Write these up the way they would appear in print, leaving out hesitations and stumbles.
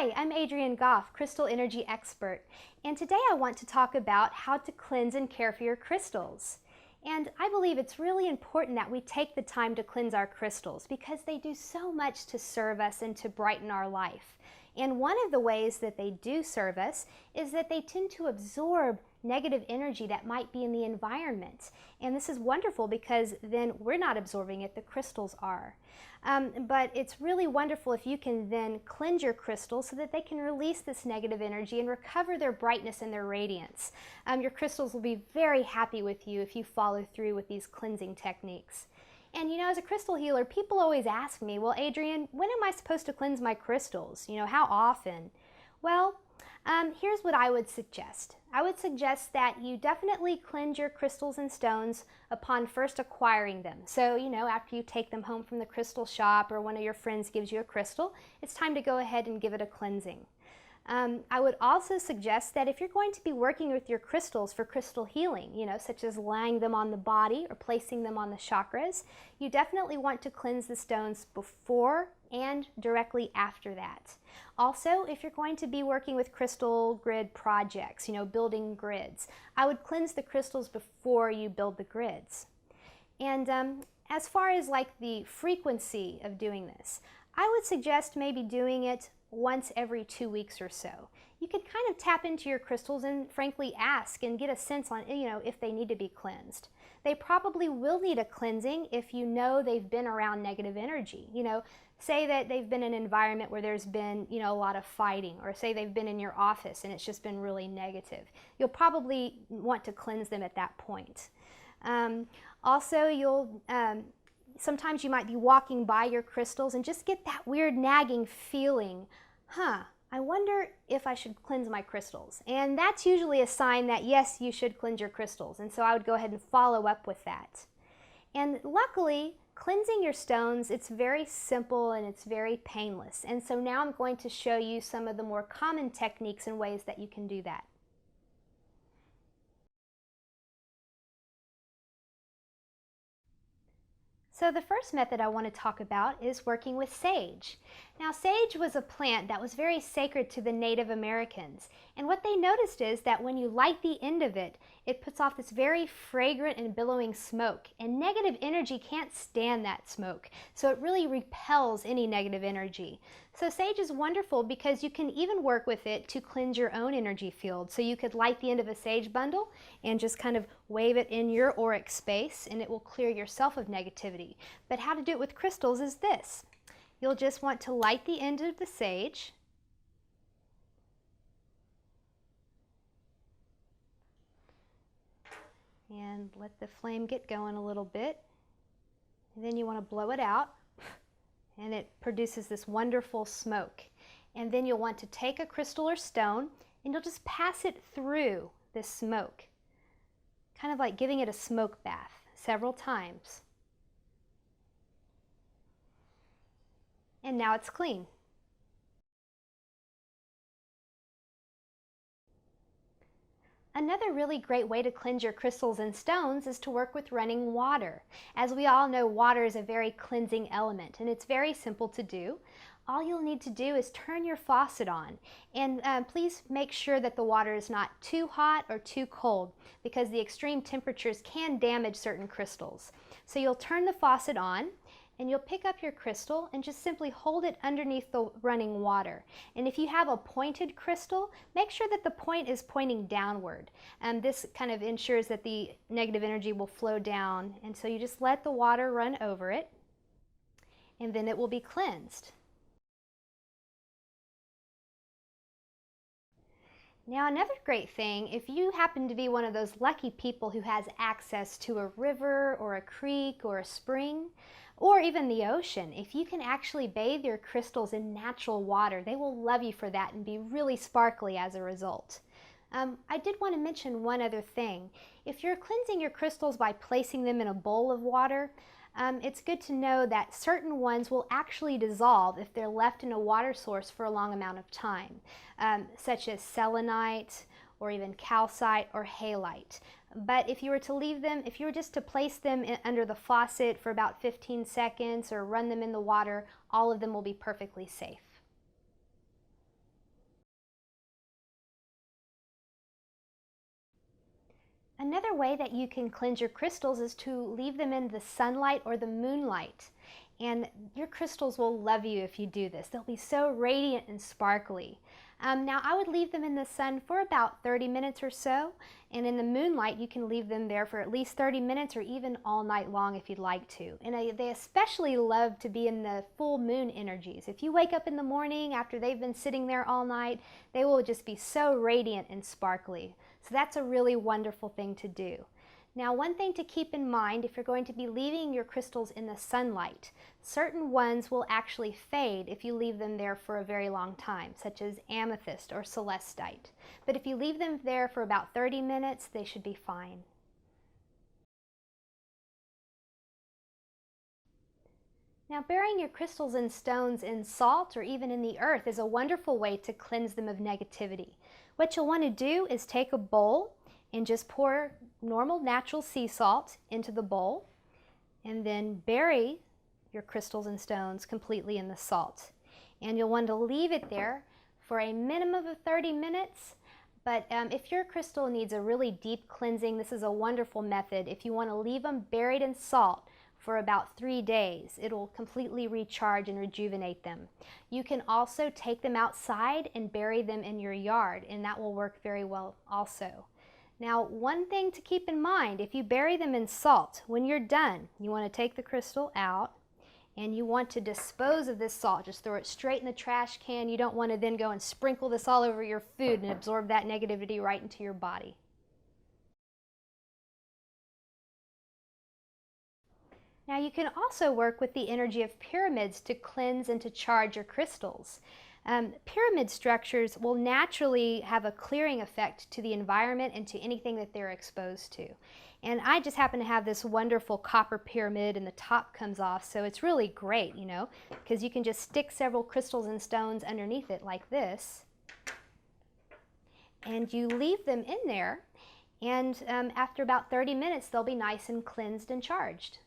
Hi, I'm Adrienne Goff, crystal energy expert, and today I want to talk about how to cleanse and care for your crystals. And I believe it's really important that we take the time to cleanse our crystals because they do so much to serve us and to brighten our life. And one of the ways that they do serve us is that they tend to absorb negative energy that might be in the environment. And this is wonderful because then we're not absorbing it, the crystals are. But it's really wonderful if you can then cleanse your crystals so that they can release this negative energy and recover their brightness and their radiance. Your crystals will be very happy with you if you follow through with these cleansing techniques. And you know, as a crystal healer, people always ask me, well, Adrienne, when am I supposed to cleanse my crystals? You know, how often? Well, here's what I would suggest. I would suggest that you definitely cleanse your crystals and stones upon first acquiring them. So, you know, after you take them home from the crystal shop or one of your friends gives you a crystal, it's time to go ahead and give it a cleansing. I would also suggest that if you're going to be working with your crystals for crystal healing, you know, such as laying them on the body or placing them on the chakras, you definitely want to cleanse the stones before and directly after that. Also, if you're going to be working with crystal grid projects, you know, building grids, I would cleanse the crystals before you build the grids. And as far as like the frequency of doing this, I would suggest maybe doing it once every 2 weeks or so. You can kind of tap into your crystals and frankly ask and get a sense on, you know, if they need to be cleansed. They probably will need a cleansing if you know they've been around negative energy. You know, say that they've been in an environment where there's been, you know, a lot of fighting, or say they've been in your office and it's just been really negative. You'll probably want to cleanse them at that point. Also, sometimes you might be walking by your crystals and just get that weird nagging feeling, I wonder if I should cleanse my crystals. And that's usually a sign that yes, you should cleanse your crystals. And so I would go ahead and follow up with that. And luckily, cleansing your stones, it's very simple and it's very painless. And so now I'm going to show you some of the more common techniques and ways that you can do that. So the first method I want to talk about is working with sage. Now, sage was a plant that was very sacred to the Native Americans. And what they noticed is that when you light the end of it, it puts off this very fragrant and billowing smoke. And negative energy can't stand that smoke. So it really repels any negative energy. So sage is wonderful because you can even work with it to cleanse your own energy field. So you could light the end of a sage bundle and just kind of wave it in your auric space and it will clear yourself of negativity. But how to do it with crystals is this. You'll just want to light the end of the sage. And let the flame get going a little bit. And then you want to blow it out. And it produces this wonderful smoke. And then you'll want to take a crystal or stone and you'll just pass it through this smoke. Kind of like giving it a smoke bath several times. And now it's clean. Another really great way to cleanse your crystals and stones is to work with running water. As we all know, water is a very cleansing element and it's very simple to do. All you'll need to do is turn your faucet on and please make sure that the water is not too hot or too cold because the extreme temperatures can damage certain crystals. So you'll turn the faucet on and you'll pick up your crystal and just simply hold it underneath the running water. And if you have a pointed crystal, make sure that the point is pointing downward. This kind of ensures that the negative energy will flow down. And so you just let the water run over it, and then it will be cleansed. Now, another great thing, if you happen to be one of those lucky people who has access to a river or a creek or a spring, or even the ocean, if you can actually bathe your crystals in natural water, they will love you for that and be really sparkly as a result. I did want to mention one other thing. If you're cleansing your crystals by placing them in a bowl of water, it's good to know that certain ones will actually dissolve if they're left in a water source for a long amount of time, such as selenite or even calcite or halite. But if you were to leave them, if you were just to place them under the faucet for about 15 seconds or run them in the water, all of them will be perfectly safe. Another way that you can cleanse your crystals is to leave them in the sunlight or the moonlight. And your crystals will love you if you do this. They'll be so radiant and sparkly. Now I would leave them in the sun for about 30 minutes or so, and in the moonlight you can leave them there for at least 30 minutes or even all night long if you'd like to. And they especially love to be in the full moon energies. If you wake up in the morning after they've been sitting there all night, they will just be so radiant and sparkly. So that's a really wonderful thing to do. Now, one thing to keep in mind if you're going to be leaving your crystals in the sunlight, certain ones will actually fade if you leave them there for a very long time, such as amethyst or celestite. But if you leave them there for about 30 minutes, they should be fine. Now, burying your crystals and stones in salt or even in the earth is a wonderful way to cleanse them of negativity. What you'll want to do is take a bowl and just pour normal natural sea salt into the bowl and then bury your crystals and stones completely in the salt. And you'll want to leave it there for a minimum of 30 minutes. But if your crystal needs a really deep cleansing, this is a wonderful method. If you want to leave them buried in salt for about 3 days, it'll completely recharge and rejuvenate them. You can also take them outside and bury them in your yard, and that will work very well also. Now, one thing to keep in mind, if you bury them in salt, when you're done, you want to take the crystal out and you want to dispose of this salt. Just throw it straight in the trash can. You don't want to then go and sprinkle this all over your food and absorb that negativity right into your body. Now, you can also work with the energy of pyramids to cleanse and to charge your crystals. Pyramid structures will naturally have a clearing effect to the environment and to anything that they're exposed to. And I just happen to have this wonderful copper pyramid and the top comes off, so it's really great, you know, because you can just stick several crystals and stones underneath it like this, and you leave them in there, and after about 30 minutes they'll be nice and cleansed and charged.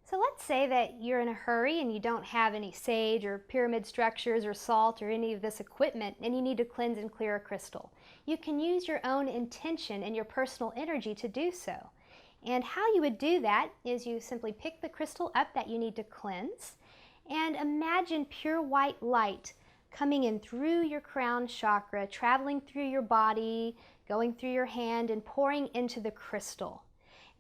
So let's say that you're in a hurry and you don't have any sage or pyramid structures or salt or any of this equipment, and you need to cleanse and clear a crystal. You can use your own intention and your personal energy to do so. And how you would do that is you simply pick the crystal up that you need to cleanse and imagine pure white light coming in through your crown chakra, traveling through your body, going through your hand, and pouring into the crystal.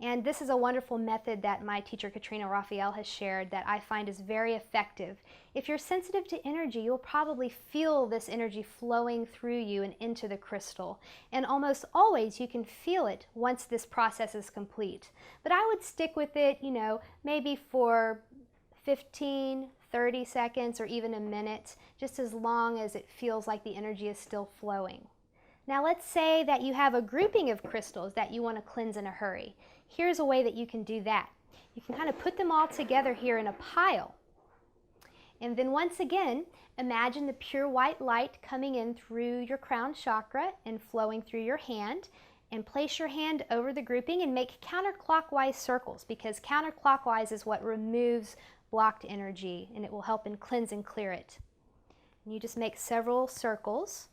And this is a wonderful method that my teacher Katrina Raphaell has shared that I find is very effective. If you're sensitive to energy, you'll probably feel this energy flowing through you and into the crystal. And almost always you can feel it once this process is complete. But I would stick with it, you know, maybe for 15, 30 seconds or even a minute, just as long as it feels like the energy is still flowing. Now let's say that you have a grouping of crystals that you want to cleanse in a hurry. Here's a way that you can do that. You can kind of put them all together here in a pile. And then once again, imagine the pure white light coming in through your crown chakra and flowing through your hand. And place your hand over the grouping and make counterclockwise circles, because counterclockwise is what removes blocked energy and it will help and cleanse and clear it. And you just make several circles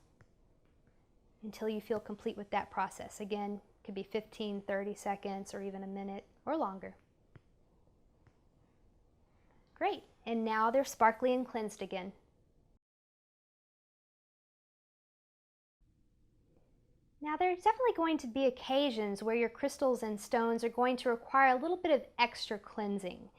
until you feel complete with that process. Again, it could be 15, 30 seconds or even a minute or longer. Great, and now they're sparkly and cleansed again. Now there's definitely going to be occasions where your crystals and stones are going to require a little bit of extra cleansing.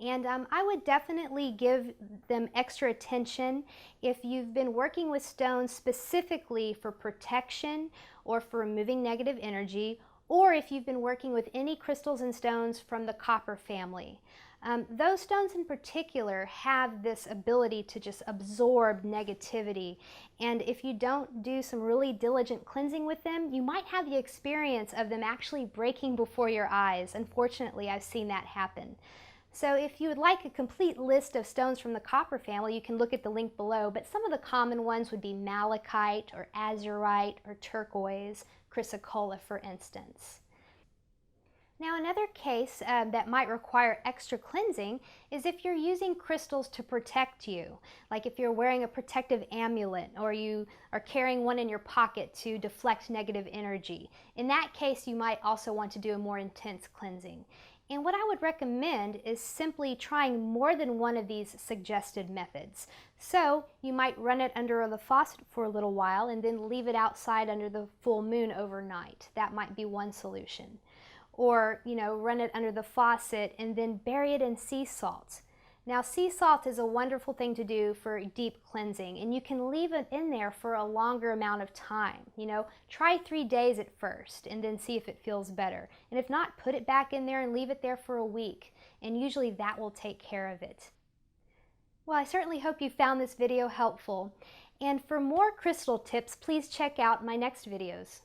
And I would definitely give them extra attention if you've been working with stones specifically for protection or for removing negative energy, or if you've been working with any crystals and stones from the copper family. Those stones in particular have this ability to just absorb negativity, and if you don't do some really diligent cleansing with them, you might have the experience of them actually breaking before your eyes. Unfortunately, I've seen that happen. So if you would like a complete list of stones from the copper family, you can look at the link below, but some of the common ones would be malachite or azurite or turquoise, chrysocolla for instance. Now, another case that might require extra cleansing is if you're using crystals to protect you, like if you're wearing a protective amulet or you are carrying one in your pocket to deflect negative energy. In that case, you might also want to do a more intense cleansing. And what I would recommend is simply trying more than one of these suggested methods. So you might run it under the faucet for a little while and then leave it outside under the full moon overnight. That might be one solution. Or, run it under the faucet and then bury it in sea salt. Now, sea salt is a wonderful thing to do for deep cleansing, and you can leave it in there for a longer amount of time. Try 3 days at first and then see if it feels better. And if not, put it back in there and leave it there for a week, and usually that will take care of it. Well, I certainly hope you found this video helpful. And for more crystal tips, please check out my next videos.